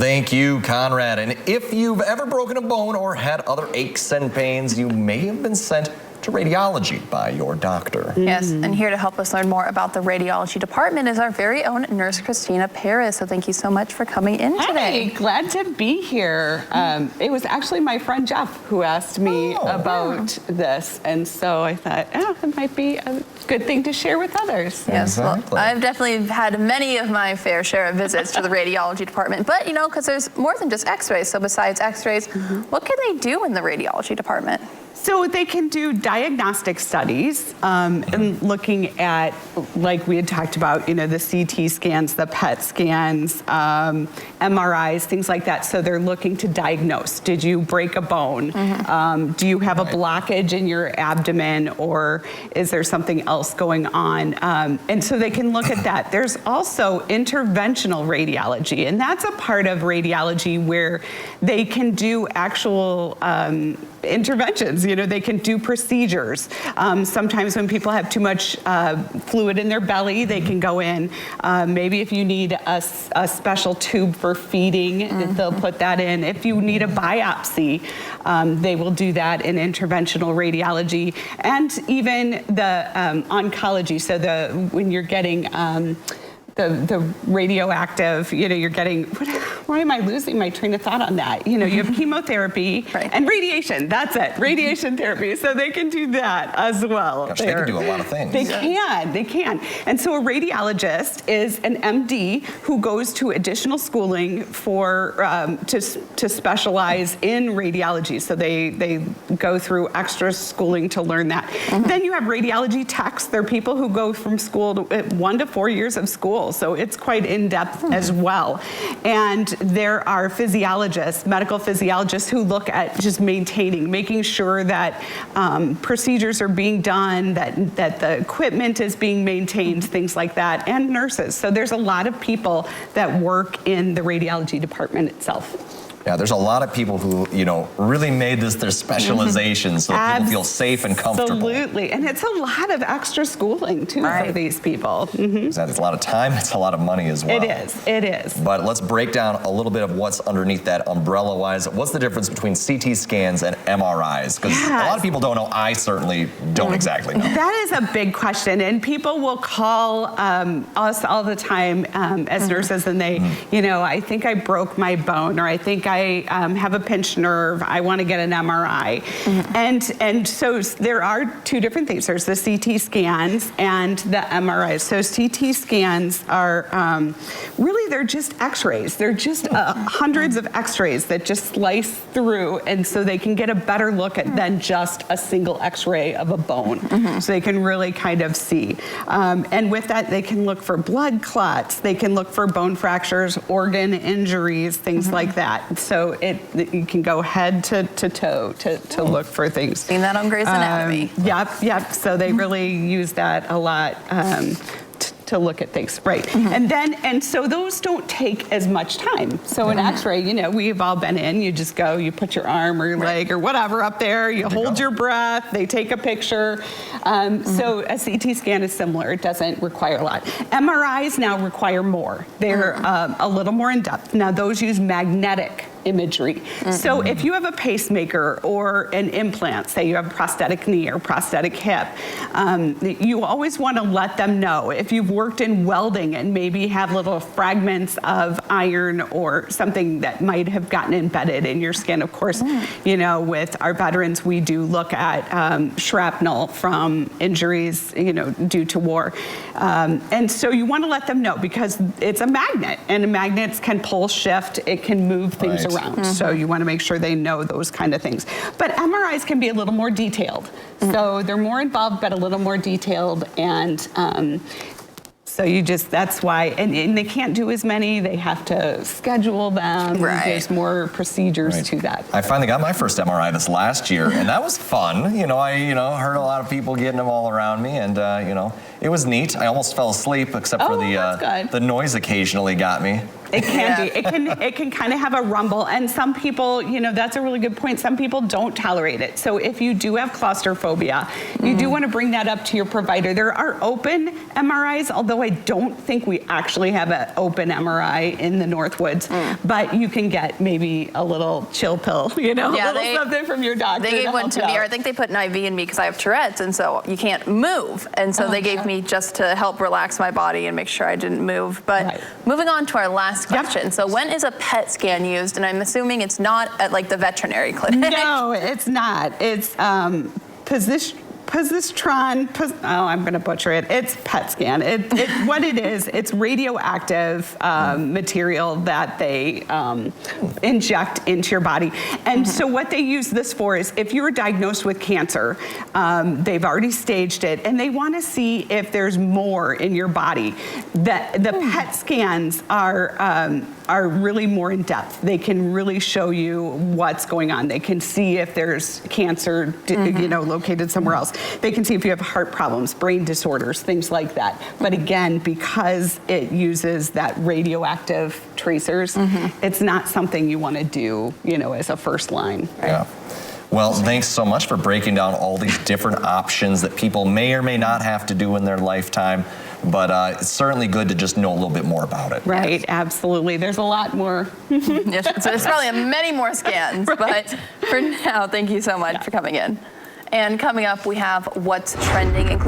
Thank you, Conrad. And if you've ever broken a bone or had other aches and pains, you may have been sent to radiology by your doctor. Yes, and here to help us learn more about the radiology department is our very own nurse, Christina Paris. So thank you so much for coming in today. Hey, glad to be here. It was actually my friend Jeff who asked me about this, and so I thought, oh, it might be a good thing to share with others. Yes, well, I've definitely had many of my fair share of visits to the radiology department, but you know, because there's more than just x-rays, so besides x-rays, what can they do in the radiology department? So they can do diagnostic studies and looking at, like we had talked about, you know, the CT scans, the PET scans, MRIs, things like that. So they're looking to diagnose. Did you break a bone? Do you have a blockage in your abdomen, or is there something else going on? And so they can look at that. There's also interventional radiology, and that's a part of radiology where they can do actual interventions. You know, they can do procedures. Sometimes when people have too much fluid in their belly, they can go in. Maybe if you need a special tube for feeding, they'll put that in. If you need a biopsy, they will do that in interventional radiology, and even the oncology. So when you're getting the radioactive, you know, you're getting, why am I losing my train of thought on that? You know, you have chemotherapy and radiation, that's it, radiation therapy. So they can do that as well. Gosh, they can do a lot of things. They can. And so a radiologist is an MD who goes to additional schooling for, to specialize in radiology. So they go through extra schooling to learn that. Then you have radiology techs. They're people who go from school to 1 to 4 years of school. So it's quite in-depth as well. And there are physiologists, medical physiologists, who look at just making sure that procedures are being done, that the equipment is being maintained, things like that, and nurses. So there's a lot of people that work in the radiology department itself. Yeah, there's a lot of people who, you know, really made this their specialization so that people feel safe and comfortable. Absolutely, and it's a lot of extra schooling too for these people. It's a lot of time, it's a lot of money as well. It is. But let's break down a little bit of what's underneath that umbrella-wise. What's the difference between CT scans and MRIs? Because a lot of people don't know. I certainly don't exactly know. That is a big question, and people will call us all the time as nurses, and they, you know, I think I broke my bone, or I think I have a pinched nerve, I want to get an MRI. And so there are two different things. There's the CT scans and the MRIs. So CT scans are really, they're just x-rays. They're just hundreds of x-rays that just slice through, and so they can get a better look at than just a single x-ray of a bone. So they can really kind of see. And with that, they can look for blood clots, they can look for bone fractures, organ injuries, things like that. So you can go head to toe to look for things. Seen that on Grey's Anatomy. Yep. So they really use that a lot to look at things, right? And so those don't take as much time. So an x-ray, you know, we've all been in, you just go, you put your arm or your leg or whatever up there, you hold your breath, they take a picture. So a CT scan is similar, it doesn't require a lot. MRIs now require more. They're a little more in depth. Now those use magnetic imagery. So if you have a pacemaker or an implant, say you have a prosthetic knee or prosthetic hip, you always want to let them know. If you've worked in welding and maybe have little fragments of iron or something that might have gotten embedded in your skin, of course, you know, with our veterans, we do look at shrapnel from injuries, you know, due to war. And so you want to let them know, because it's a magnet, and magnets can pull, shift, it can move things around. So you want to make sure they know those kind of things. But MRIs can be a little more detailed. So they're more involved, but a little more detailed. And so that's why, and they can't do as many, they have to schedule them. There's more procedures to that. I finally got my first MRI this last year, and that was fun. You know, I heard a lot of people getting them all around me, and It was neat. I almost fell asleep, except for the noise occasionally got me. It can be. It can kind of have a rumble, and some people, that's a really good point. Some people don't tolerate it. So if you do have claustrophobia, you do want to bring that up to your provider. There are open MRIs, although I don't think we actually have an open MRI in the Northwoods. But you can get maybe a little chill pill, something from your doctor. They gave one to me, or I think they put an IV in me because I have Tourette's, and so you can't move. And so they gave me just to help relax my body and make sure I didn't move. But moving on to our last question. So when is a PET scan used? And I'm assuming it's not at like the veterinary clinic. No, it's not. It's positron, I'm going to butcher it. It's PET scan. What it is, it's radioactive material that they inject into your body. And so what they use this for is if you were diagnosed with cancer, they've already staged it, and they want to see if there's more in your body. The PET scans are really more in depth. They can really show you what's going on. They can see if there's cancer, located somewhere else. They can see if you have heart problems, brain disorders, things like that. But again, because it uses that radioactive tracers, it's not something you want to do, as a first line. Right? Yeah. Well, thanks so much for breaking down all these different options that people may or may not have to do in their lifetime. But it's certainly good to just know a little bit more about it. Right, absolutely. There's a lot more. Yes, so there's probably many more scans, but for now, thank you so much for coming in. And coming up, we have What's Trending, including